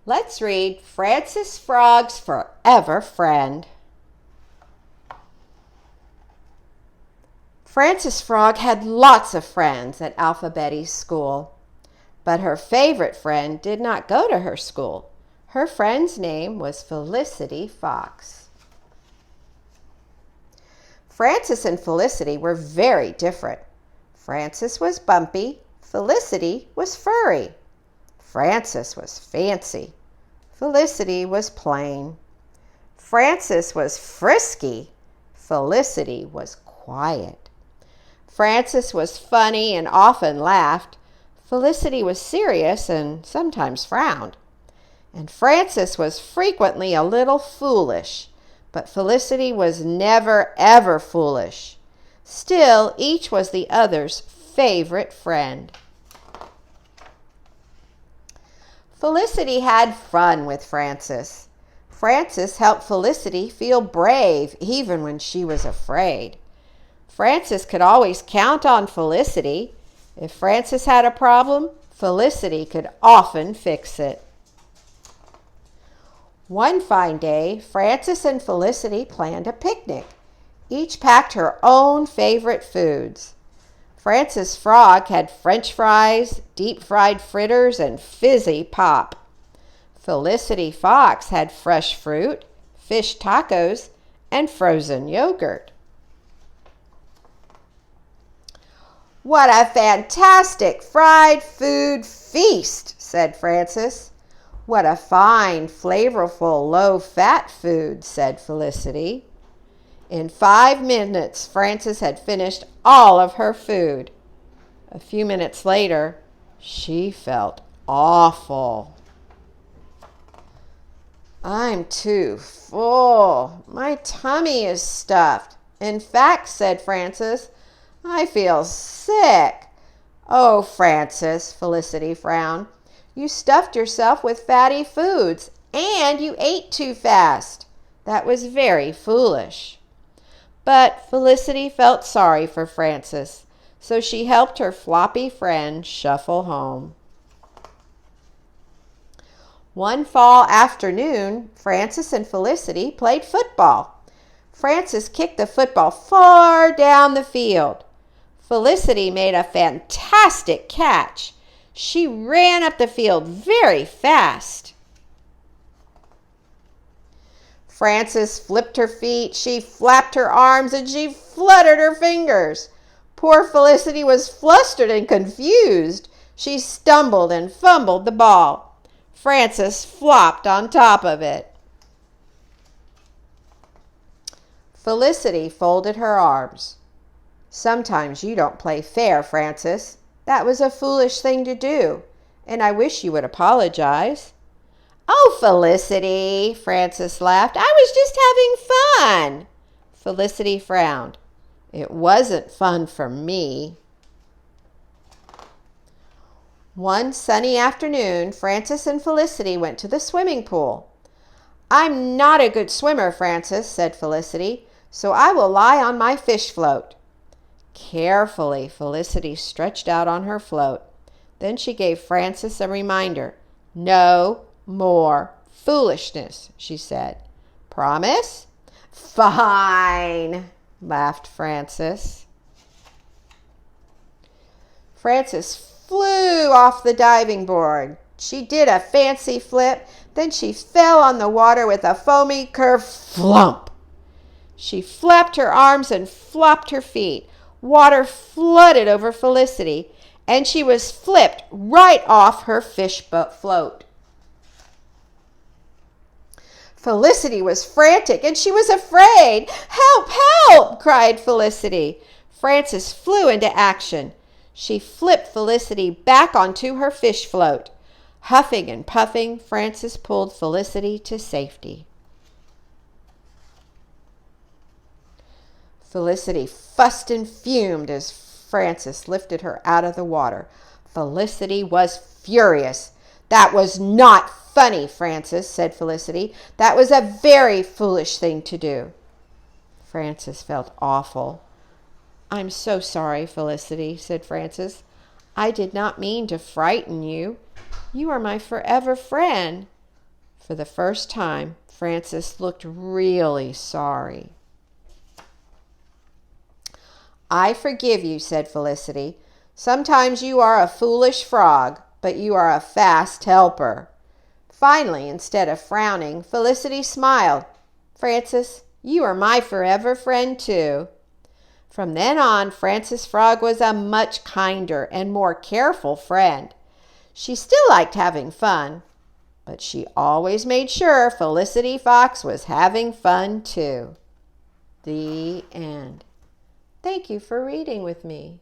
Let's read Frances Frog's Forever Friend. Frances Frog had lots of friends at Alphabetti School, but her favorite friend did not go to her school. Her friend's name was Felicity Fox. Frances and Felicity were very different. Frances was bumpy, Felicity was furry. Frances was fancy. Felicity was plain. Frances was frisky. Felicity was quiet. Frances was funny and often laughed. Felicity was serious and sometimes frowned. And Frances was frequently a little foolish, but Felicity was never, ever foolish. Still, each was the other's favorite friend. Felicity had fun with Frances. Frances helped Felicity feel brave even when she was afraid. Frances could always count on Felicity. If Frances had a problem, Felicity could often fix it. One fine day, Frances and Felicity planned a picnic. Each packed her own favorite foods. Frances Frog had French fries, deep-fried fritters, and fizzy pop. Felicity Fox had fresh fruit, fish tacos, and frozen yogurt. "What a fantastic fried food feast," said Frances. "What a fine, flavorful, low-fat food," said Felicity. In 5 minutes, Frances had finished all of her food. A few minutes later, she felt awful. "I'm too full. My tummy is stuffed. In fact," said Frances, "I feel sick." "Oh, Frances," Felicity frowned, "you stuffed yourself with fatty foods and you ate too fast. That was very foolish." But Felicity felt sorry for Frances, so she helped her floppy friend shuffle home. One fall afternoon, Frances and Felicity played football. Frances kicked the football far down the field. Felicity made a fantastic catch. She ran up the field very fast. Frances flipped her feet, she flapped her arms, and she fluttered her fingers. Poor Felicity was flustered and confused. She stumbled and fumbled the ball. Frances flopped on top of it. Felicity folded her arms. "Sometimes you don't play fair, Frances. That was a foolish thing to do, and I wish you would apologize." "Oh, Felicity," Frances laughed. "I was just having fun." Felicity frowned. "It wasn't fun for me." One sunny afternoon, Frances and Felicity went to the swimming pool. "I'm not a good swimmer, Frances," said Felicity, "so I will lie on my fish float." Carefully, Felicity stretched out on her float. Then she gave Frances a reminder. "No more foolishness," she said. "Promise?" "Fine," laughed Frances. Frances flew off the diving board. She did a fancy flip. Then she fell on the water with a foamy curve flump. She flapped her arms and flopped her feet. Water flooded over Felicity, and she was flipped right off her fish float. Felicity was frantic and she was afraid. "Help, help!" cried Felicity. Frances flew into action. She flipped Felicity back onto her fish float. Huffing and puffing, Frances pulled Felicity to safety. Felicity fussed and fumed as Frances lifted her out of the water. Felicity was furious. "That was not funny, Frances," said Felicity. "That was a very foolish thing to do." Frances felt awful. "I'm so sorry, Felicity," said Frances. "I did not mean to frighten you. You are my forever friend. For the first time, Frances looked really sorry. "I forgive you," said Felicity. "Sometimes you are a foolish frog, but you are a fast helper." Finally, instead of frowning, Felicity smiled. "Frances, you are my forever friend too." From then on, Frances Frog was a much kinder and more careful friend. She still liked having fun, but she always made sure Felicity Fox was having fun too. The end. Thank you for reading with me.